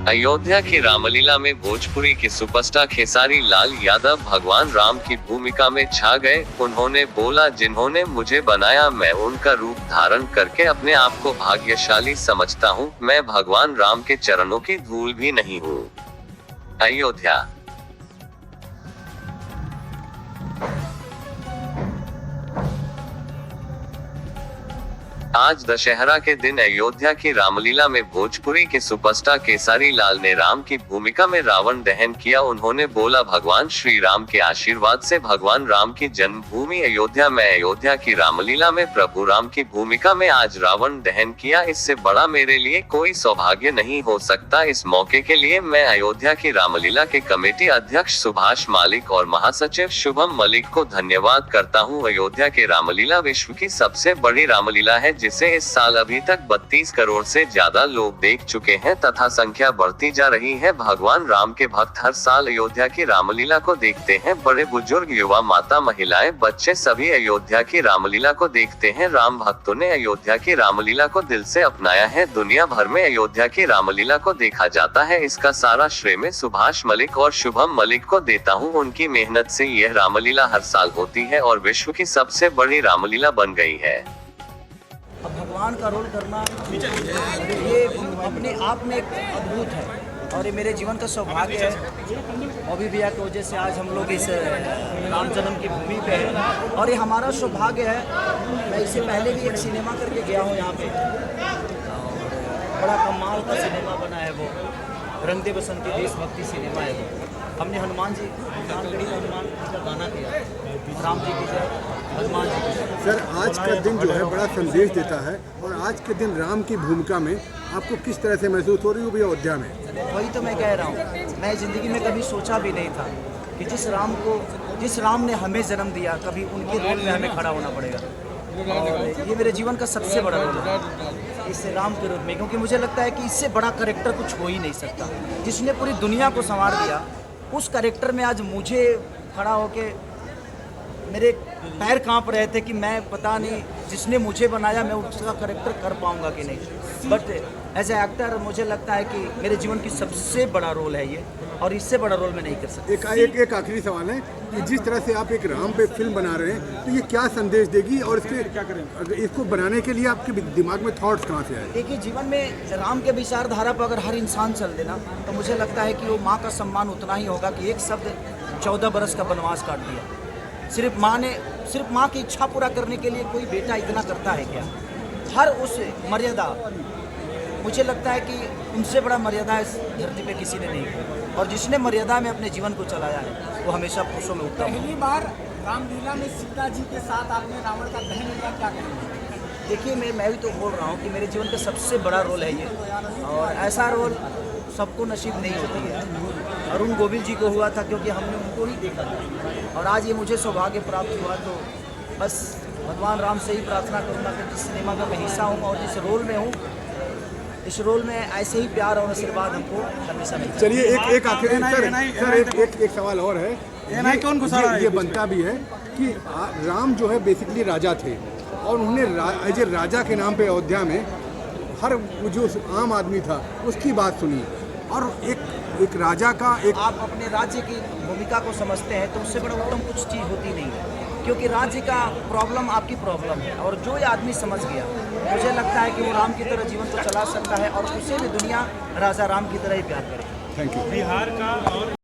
अयोध्या की रामलीला में भोजपुरी के सुपरस्टार खेसारी लाल यादव भगवान राम की भूमिका में छा गए। उन्होंने बोला, जिन्होंने मुझे बनाया, मैं उनका रूप धारण करके अपने आप को भाग्यशाली समझता हूँ। मैं भगवान राम के चरणों की धूल भी नहीं हूँ। अयोध्या। आज दशहरा के दिन अयोध्या की रामलीला में भोजपुरी के सुपरस्टार खेसारी लाल ने राम की भूमिका में रावण दहन किया। उन्होंने बोला, भगवान श्री राम के आशीर्वाद से भगवान राम की जन्मभूमि अयोध्या में अयोध्या की रामलीला में प्रभु राम की भूमिका में आज रावण दहन किया। इससे बड़ा मेरे लिए कोई सौभाग्य नहीं हो सकता। इस मौके के लिए मैं अयोध्या की रामलीला के कमेटी अध्यक्ष सुभाष मालिक और महासचिव शुभम मलिक को धन्यवाद करता हूँ। अयोध्या के रामलीला विश्व की सबसे बड़ी रामलीला है, जिसे इस साल अभी तक 32 करोड़ से ज्यादा लोग देख चुके हैं तथा संख्या बढ़ती जा रही है। भगवान राम के भक्त हर साल अयोध्या की रामलीला को देखते हैं। बड़े बुजुर्ग, युवा, माता, महिलाएं, बच्चे सभी अयोध्या की रामलीला को देखते हैं। राम भक्तों ने अयोध्या की रामलीला को दिल से अपनाया है। दुनिया भर में अयोध्या की रामलीला को देखा जाता है। इसका सारा श्रेय मैं सुभाष मलिक और शुभम मलिक को देता हूँ। उनकी मेहनत से यह रामलीला हर साल होती है और विश्व की सबसे बड़ी रामलीला बन गई है। अब भगवान का रोल करना ये अपने आप में एक अद्भुत है और ये मेरे जीवन का सौभाग्य है। अभी भैया की वजह से आज हम लोग इस राम जन्म की भूमि पे हैं और ये हमारा सौभाग्य है। मैं इससे पहले भी एक सिनेमा करके गया हूँ यहाँ पे, बड़ा कमाल का सिनेमा बना है वो, रंग दे बसंती देशभक्ति सिनेमा है वो। हमने हनुमान जी का गाना किया, राम जी की जय, हनुमान जी की जय। सर, आज का दिन जो है बड़ा संदेश देता है और आज के दिन राम की भूमिका में आपको किस तरह से महसूस हो रही हो भैया अयोध्या में? वही तो मैं कह रहा हूँ, मैं ज़िंदगी में कभी सोचा भी नहीं था कि जिस राम ने हमें जन्म दिया, कभी उनके रोल में हमें खड़ा होना पड़ेगा। और ये मेरे जीवन का सबसे बड़ा रोल है इस राम के रूप में, क्योंकि मुझे लगता है कि इससे बड़ा कैरेक्टर कुछ हो ही नहीं सकता। जिसने पूरी दुनिया को संवार दिया, उस कैरेक्टर में आज मुझे खड़ा होके मेरे पैर कांप रहे थे कि मैं पता नहीं जिसने मुझे बनाया मैं उसका कैरेक्टर कर पाऊंगा कि नहीं। बट एज ए एक्टर मुझे लगता है कि मेरे जीवन की सबसे बड़ा रोल है ये, और इससे बड़ा रोल मैं नहीं कर सकता। एक आखिरी सवाल है कि जिस तरह से आप एक राम पे फिल्म बना रहे हैं, तो ये क्या संदेश देगी और इसके क्या करें? इसको बनाने के लिए आपके दिमाग में थॉट्स कहाँ से आए? देखिए, जीवन में राम के विचारधारा पर अगर हर इंसान चल देना, तो मुझे लगता है कि वो माँ का सम्मान उतना ही होगा कि एक शब्द 14 बरस का वनवास काट दिया। सिर्फ माँ की इच्छा पूरा करने के लिए कोई बेटा इतना करता है क्या? हर उस मर्यादा, मुझे लगता है कि उनसे बड़ा मर्यादा इस धरती पे किसी ने नहीं की, और जिसने मर्यादा में अपने जीवन को चलाया है वो हमेशा पुरुषों में उत्तम। पहली बार रामलीला में सीता जी के साथ आपने रावण का दहन किया, क्या करेंगे? देखिए, मैं भी तो बोल रहा हूँ कि मेरे जीवन का सबसे बड़ा रोल है ये, और ऐसा रोल सबको नसीब नहीं होती है। अरुण गोविल जी को हुआ था क्योंकि हमने उनको ही देखा था, और आज ये मुझे सौभाग्य प्राप्त हुआ। तो बस भगवान राम से ही प्रार्थना करूँगा कि जिस सिनेमा का मैं हिस्सा हूँ और जिस रोल में हूँ, इस रोल में ऐसे ही प्यार और आशीर्वाद हमको हमेशा मिलता है। चलिए, एक आखिरी सर एक सवाल और है। ये बनता भी है कि राम जो है बेसिकली राजा थे और उन्होंने एज ए राजा के नाम पे अयोध्या में हर जो आम आदमी था उसकी बात सुनी, और एक राजा का आप अपने राज्य की भूमिका को समझते हैं तो उससे बड़ा उत्तम कुछ चीज़ होती नहीं है, क्योंकि राज्य का प्रॉब्लम आपकी प्रॉब्लम है, और जो ये आदमी समझ गया, मुझे लगता है कि वो राम की तरह जीवन को चला सकता है और उसे भी दुनिया राजा राम की तरह ही प्यार करे। Thank you. बिहार का और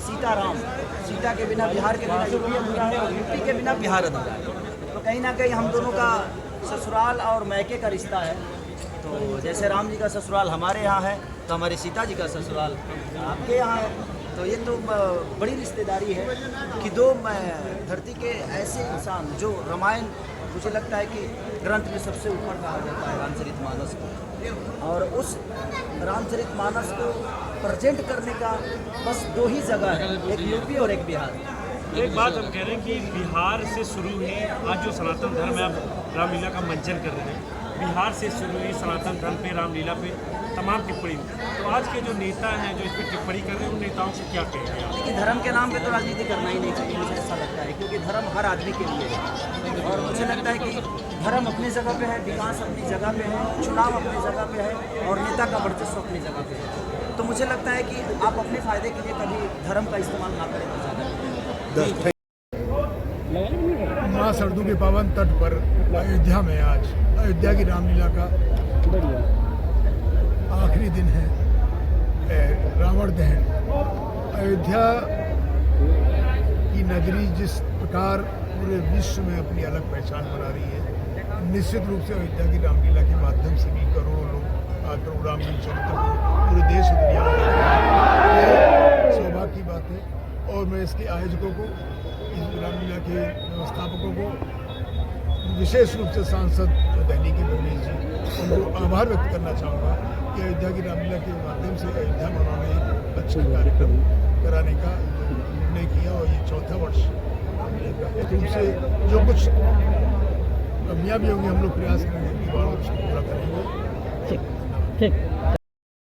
सीता के बिना बिहार के बिना यूपी अधूरा है और यूपी के बिना बिहार अधूरा है। तो कहीं ना कहीं हम दोनों का ससुराल और मैके का रिश्ता है। तो जैसे राम जी का ससुराल हमारे यहाँ है, तो हमारी सीता जी का ससुराल आपके यहाँ है। तो ये तो बड़ी रिश्तेदारी है कि दो धरती के ऐसे इंसान, जो रामायण मुझे लगता है कि ग्रंथ में सबसे ऊपर कहा जाता है रामचरितमानस को, और उस रामचरितमानस को प्रेजेंट करने का बस दो ही जगह है, एक यूपी और एक बिहार। एक बात हम कह रहे हैं कि बिहार से शुरू है, आज जो सनातन धर्म है, आप रामलीला का मंचन कर रहे हैं, बिहार से शुरू हुई सनातन धर्म पे, रामलीला पे तमाम टिप्पणी। तो आज के जो नेता हैं जो इस पर टिप्पणी कर रहे हैं, उन नेताओं से क्या कहेंगे आप? देखिए, धर्म के नाम पे तो राजनीति करना ही नहीं चाहिए, मुझे ऐसा लगता है, क्योंकि धर्म हर आदमी के लिए है। और मुझे लगता है कि धर्म अपनी जगह पे है, विकास अपनी जगह पे है, चुनाव अपनी जगह पे है, और नेता का वर्चस्व अपनी जगह पे है। तो मुझे लगता है कि आप अपने फ़ायदे के लिए कभी धर्म का इस्तेमाल ना करें तो ज़्यादा। माँ सरदू के पावन तट पर अयोध्या में आज अयोध्या की रामलीला का आखिरी दिन है, रावण दहन। अयोध्या की नगरी जिस प्रकार पूरे विश्व में अपनी अलग पहचान बना रही है, निश्चित रूप से अयोध्या की रामलीला के माध्यम से भी करोड़ों लोग आकर रामलीला चरित्र को पूरे देश और दुनिया में ये सौभाग्य की बात है। और मैं इसके आयोजकों को, इस रामलीला के व्यवस्थापकों को, विशेष रूप से सांसद दिल्ली के रमेश जी, उनको आभार व्यक्त करना चाहूँगा कि अयोध्या की रामलीला के माध्यम से अयोध्या में उन्होंने एक अच्छा कार्यक्रम कराने का निर्णय किया और ये 4था वर्ष रूप से जो कुछ कमियाँ भी होंगी हम लोग प्रयास करेंगे कि उसको पूरा करेंगे। ठीक।